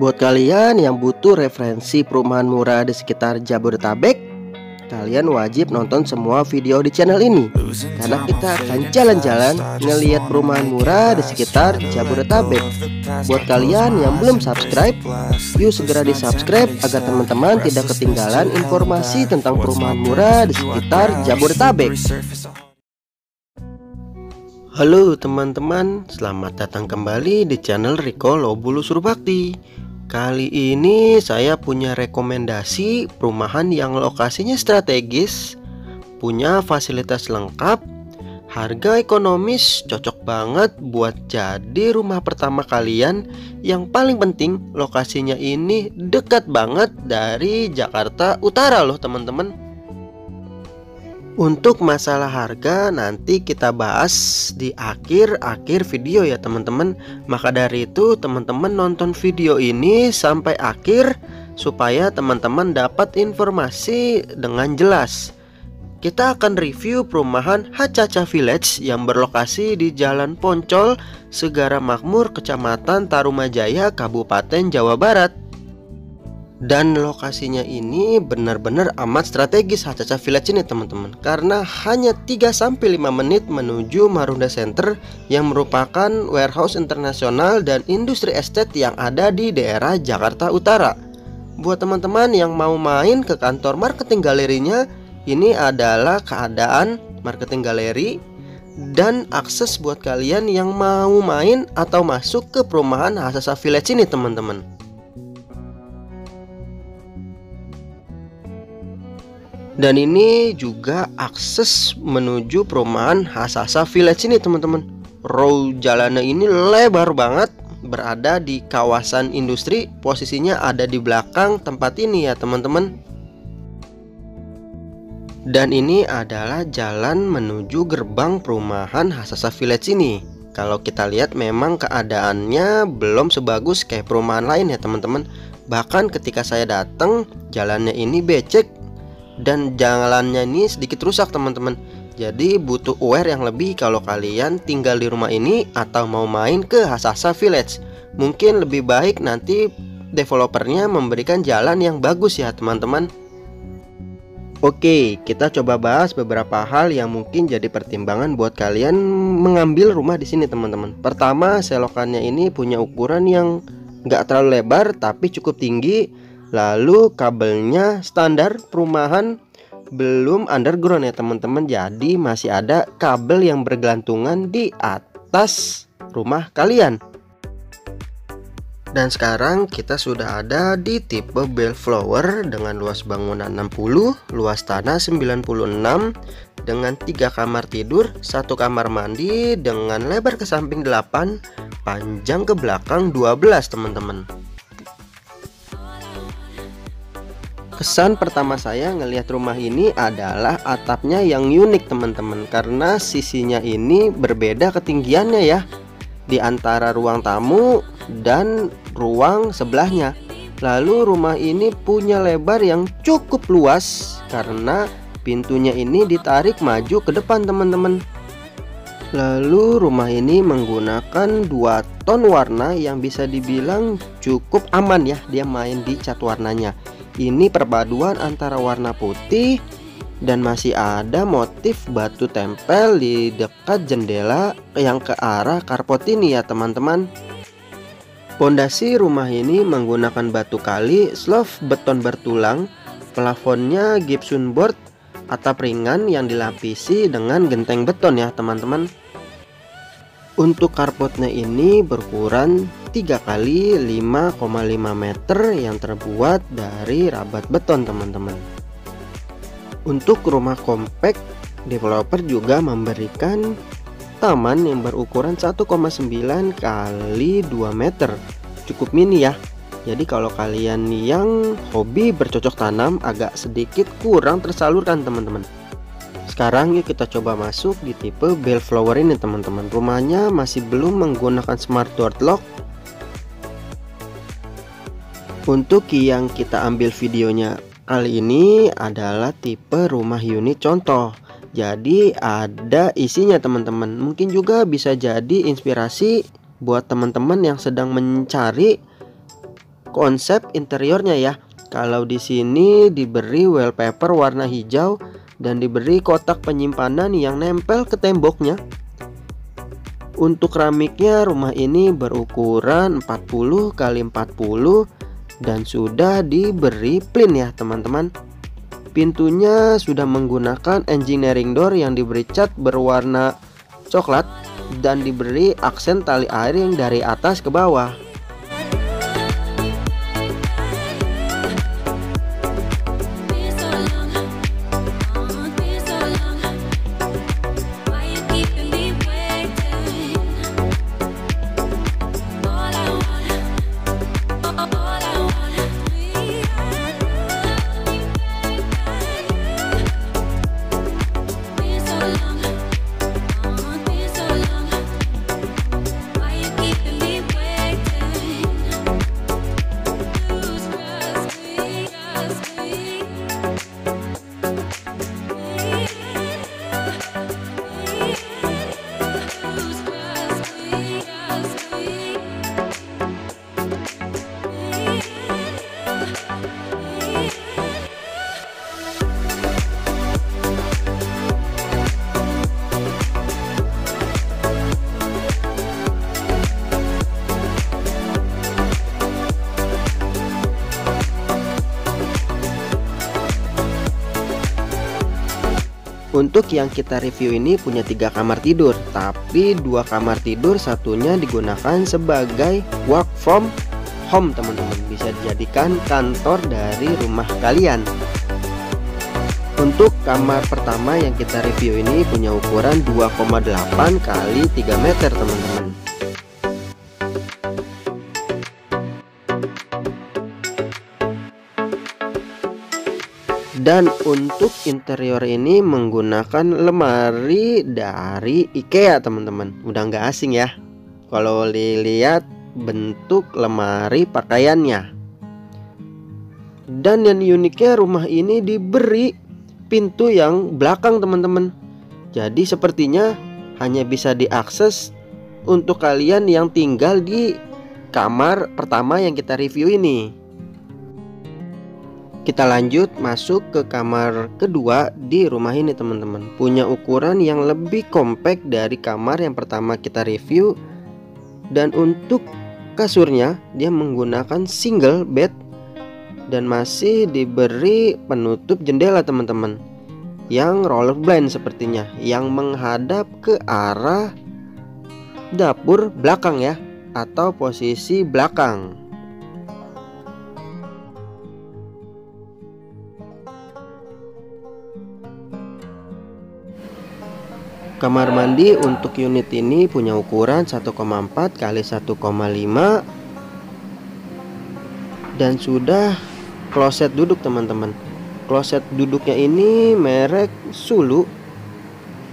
Buat kalian yang butuh referensi perumahan murah di sekitar Jabodetabek, kalian wajib nonton semua video di channel ini. Karena kita akan jalan-jalan ngelihat perumahan murah di sekitar Jabodetabek. Buat kalian yang belum subscribe, yuk segera di subscribe agar teman-teman tidak ketinggalan informasi tentang perumahan murah di sekitar Jabodetabek. Halo teman-teman, selamat datang kembali di channel Riko Lobulu Surbakti. Kali ini saya punya rekomendasi perumahan yang lokasinya strategis, punya fasilitas lengkap, harga ekonomis, cocok banget buat jadi rumah pertama kalian. Yang paling penting, lokasinya ini dekat banget dari Jakarta Utara loh teman-teman. Untuk masalah harga nanti kita bahas di akhir video ya teman-teman. Maka dari itu teman-teman nonton video ini sampai akhir supaya teman-teman dapat informasi dengan jelas. Kita akan review perumahan Hacaca Village yang berlokasi di Jalan Poncol, Segara Makmur, Kecamatan Tarumajaya, Kabupaten Jawa Barat. Dan lokasinya ini benar-benar amat strategis Hacaca Village ini teman-teman, karena hanya 3-5 menit menuju Marunda Center yang merupakan warehouse internasional dan industri estate yang ada di daerah Jakarta Utara. Buat teman-teman yang mau main ke kantor marketing galerinya, ini adalah keadaan marketing galeri dan akses buat kalian yang mau main atau masuk ke perumahan Hacaca Village ini teman-teman. Dan ini juga akses menuju perumahan Hacaca Village ini teman-teman. Row jalannya ini lebar banget, berada di kawasan industri. Posisinya ada di belakang tempat ini ya teman-teman. Dan ini adalah jalan menuju gerbang perumahan Hacaca Village ini. Kalau kita lihat memang keadaannya belum sebagus kayak perumahan lain ya teman-teman. Bahkan ketika saya datang, jalannya ini becek dan jalannya ini sedikit rusak teman-teman. Jadi butuh aware yang lebih kalau kalian tinggal di rumah ini atau mau main ke Hacaca Village. Mungkin lebih baik nanti developernya memberikan jalan yang bagus ya teman-teman. Oke, kita coba bahas beberapa hal yang mungkin jadi pertimbangan buat kalian mengambil rumah di sini teman-teman. Pertama, selokannya ini punya ukuran yang nggak terlalu lebar tapi cukup tinggi. Lalu kabelnya standar perumahan, belum underground ya teman-teman. Jadi masih ada kabel yang bergelantungan di atas rumah kalian. Dan sekarang kita sudah ada di tipe Bellflower dengan luas bangunan 60, luas tanah 96, dengan 3 kamar tidur, 1 kamar mandi, dengan lebar ke samping 8, panjang ke belakang 12 teman-teman. Kesan pertama saya ngelihat rumah ini adalah atapnya yang unik teman-teman, karena sisinya ini berbeda ketinggiannya ya di antara ruang tamu dan ruang sebelahnya. Lalu rumah ini punya lebar yang cukup luas karena pintunya ini ditarik maju ke depan teman-teman. Lalu rumah ini menggunakan 2 ton warna yang bisa dibilang cukup aman ya dia main di cat warnanya. Ini perpaduan antara warna putih dan masih ada motif batu tempel di dekat jendela yang ke arah karpot ini ya teman-teman. Pondasi rumah ini menggunakan batu kali, slope beton bertulang, plafonnya gypsum board, atap ringan yang dilapisi dengan genteng beton ya teman-teman. Untuk karpotnya ini berukuran 3 kali 5,5 meter yang terbuat dari rabat beton teman-teman. Untuk rumah kompak, developer juga memberikan taman yang berukuran 1,9 kali 2 meter. Cukup mini ya. Jadi kalau kalian yang hobi bercocok tanam agak sedikit kurang tersalurkan teman-teman. Sekarang yuk kita coba masuk di tipe Bellflower ini teman-teman. Rumahnya masih belum menggunakan smart door lock. Untuk yang kita ambil videonya kali ini adalah tipe rumah unit contoh. Jadi ada isinya teman-teman. Mungkin juga bisa jadi inspirasi buat teman-teman yang sedang mencari konsep interiornya ya. Kalau di sini diberi wallpaper warna hijau dan diberi kotak penyimpanan yang nempel ke temboknya. Untuk keramiknya, rumah ini berukuran 40 x 40 dan sudah diberi plin ya teman-teman. Pintunya sudah menggunakan engineering door yang diberi cat berwarna coklat dan diberi aksen tali air yang dari atas ke bawah. Untuk yang kita review ini punya 3 kamar tidur, tapi 2 kamar tidur satunya digunakan sebagai work from home teman-teman. Bisa dijadikan kantor dari rumah kalian. Untuk kamar pertama yang kita review ini punya ukuran 2,8 kali 3 meter teman-teman. Dan untuk interior ini menggunakan lemari dari IKEA teman-teman. Udah nggak asing ya kalau dilihat bentuk lemari pakaiannya. Dan yang uniknya, rumah ini diberi pintu yang belakang teman-teman. Jadi sepertinya hanya bisa diakses untuk kalian yang tinggal di kamar pertama yang kita review ini. Kita lanjut masuk ke kamar kedua di rumah ini teman-teman. Punya ukuran yang lebih kompak dari kamar yang pertama kita review. Dan untuk kasurnya dia menggunakan single bed dan masih diberi penutup jendela teman-teman, yang roller blind sepertinya, yang menghadap ke arah dapur belakang ya, atau posisi belakang. Kamar mandi untuk unit ini punya ukuran 1,4 kali 1,5 dan sudah kloset duduk teman-teman. Kloset duduknya ini merek Sulu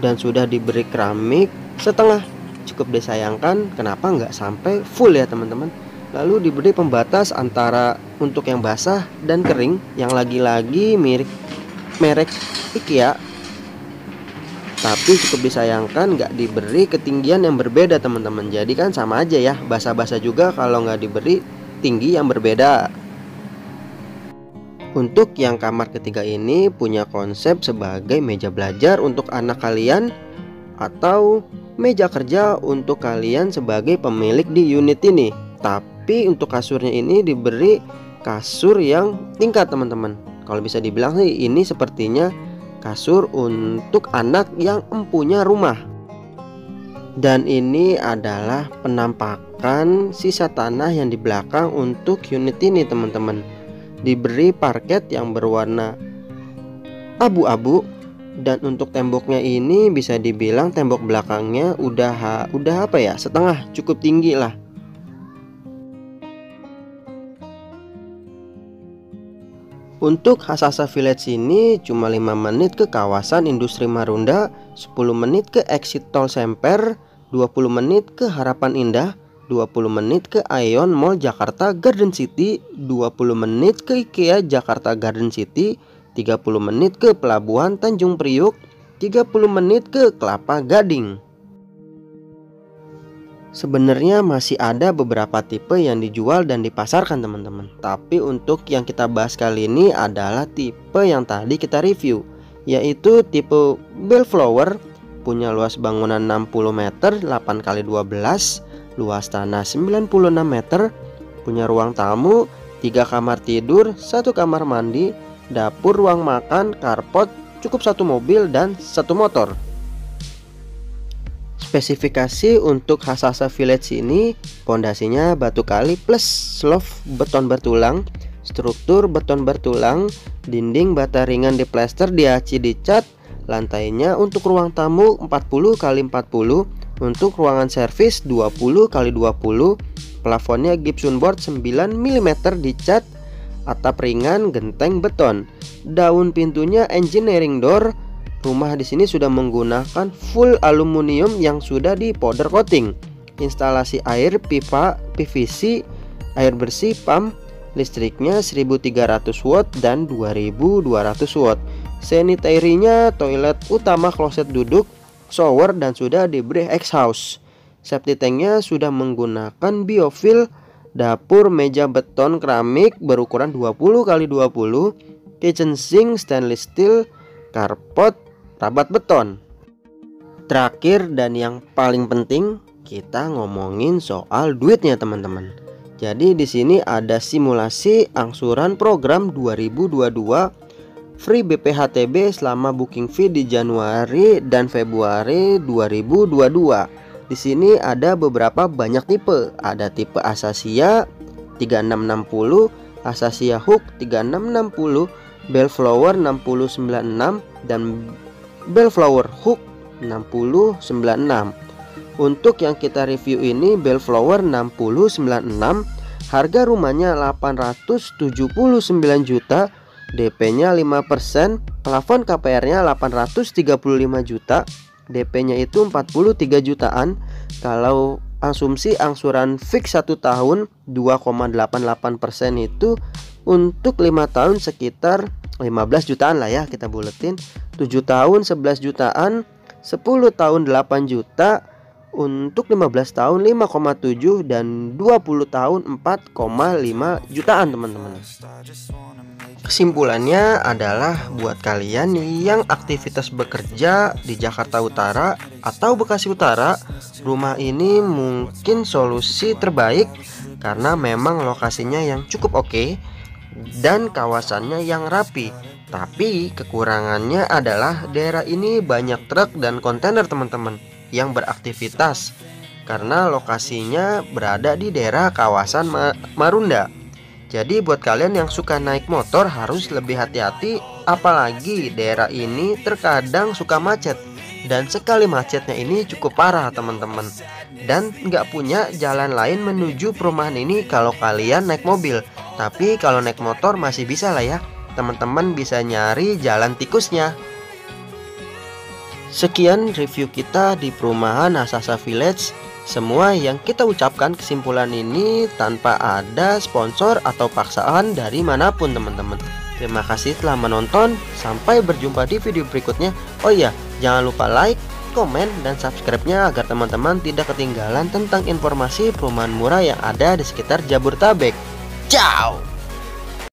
dan sudah diberi keramik setengah. Cukup disayangkan kenapa nggak sampai full ya teman-teman. Lalu diberi pembatas antara untuk yang basah dan kering, yang lagi-lagi merek IKEA. Tapi cukup disayangkan nggak diberi ketinggian yang berbeda teman-teman. Jadi kan sama aja ya, basah-basah juga kalau nggak diberi tinggi yang berbeda. Untuk yang kamar ketiga ini punya konsep sebagai meja belajar untuk anak kalian, atau meja kerja untuk kalian sebagai pemilik di unit ini. Tapi untuk kasurnya ini diberi kasur yang tingkat teman-teman. Kalau bisa dibilang sih ini sepertinya kasur untuk anak yang empunya rumah. Dan ini adalah penampakan sisa tanah yang di belakang untuk unit ini teman-teman. Diberi parket yang berwarna abu-abu. Dan untuk temboknya ini bisa dibilang tembok belakangnya udah apa ya, setengah, cukup tinggi lah. Untuk Hasasa Village ini cuma 5 menit ke kawasan industri Marunda, 10 menit ke exit tol Semper, 20 menit ke Harapan Indah, 20 menit ke Aeon Mall Jakarta Garden City, 20 menit ke IKEA Jakarta Garden City, 30 menit ke Pelabuhan Tanjung Priuk, 30 menit ke Kelapa Gading. Sebenarnya masih ada beberapa tipe yang dijual dan dipasarkan teman-teman. Tapi untuk yang kita bahas kali ini adalah tipe yang tadi kita review, yaitu tipe Bellflower. Punya luas bangunan 60 meter 8x12, luas tanah 96 meter, punya ruang tamu, 3 kamar tidur, 1 kamar mandi, dapur, ruang makan, carport, cukup 1 mobil dan 1 motor. Spesifikasi untuk Hasasa Village ini, pondasinya batu kali plus loft beton bertulang, struktur beton bertulang, dinding bata ringan diplester, diaci, dicat, lantainya untuk ruang tamu 40x40, untuk ruangan servis 20x20, plafonnya gypsum board 9 mm dicat, atap ringan, genteng beton, daun pintunya engineering door. Rumah di sini sudah menggunakan full aluminium yang sudah di powder coating. Instalasi air pipa PVC, air bersih pump, listriknya 1300 watt dan 2200 watt. Sanitary-nya toilet utama, kloset duduk, shower dan sudah diberi exhaust. Safety tanknya sudah menggunakan biofil. Dapur meja beton keramik berukuran 20x20, kitchen sink stainless steel, carport rabat beton. Terakhir dan yang paling penting, kita ngomongin soal duitnya teman-teman. Jadi di sini ada simulasi angsuran program 2022 free BPHTB selama booking fee di Januari dan Februari 2022. Di sini ada beberapa banyak tipe. Ada tipe Asasia 3660, Asasia Hook 3660, Bellflower 6096 dan Bellflower Hook 6096. Untuk yang kita review ini Bellflower 6096, harga rumahnya 879 juta, DP-nya 5%, plafon KPR-nya 835 juta, DP-nya itu 43 jutaan. Kalau asumsi angsuran fix 1 tahun 2,88% itu untuk 5 tahun sekitar 15 jutaan lah ya, kita buletin. 7 tahun 11 jutaan, 10 tahun 8 juta, untuk 15 tahun 5,7 dan 20 tahun 4,5 jutaan teman-teman. Kesimpulannya adalah buat kalian yang aktivitas bekerja di Jakarta Utara atau Bekasi Utara, rumah ini mungkin solusi terbaik karena memang lokasinya yang cukup oke dan kawasannya yang rapi. Tapi kekurangannya adalah daerah ini banyak truk dan kontainer teman-teman yang beraktivitas karena lokasinya berada di daerah kawasan Marunda. Jadi buat kalian yang suka naik motor harus lebih hati-hati, apalagi daerah ini terkadang suka macet. Dan sekali macetnya ini cukup parah teman-teman. Dan nggak punya jalan lain menuju perumahan ini kalau kalian naik mobil. Tapi kalau naik motor masih bisa lah ya, teman-teman bisa nyari jalan tikusnya. Sekian review kita di perumahan Hasasa Village. Semua yang kita ucapkan kesimpulan ini tanpa ada sponsor atau paksaan dari manapun teman-teman. Terima kasih telah menonton. Sampai berjumpa di video berikutnya. Oh iya, jangan lupa like, komen, dan subscribe-nya agar teman-teman tidak ketinggalan tentang informasi perumahan murah yang ada di sekitar Jabodetabek. Ciao.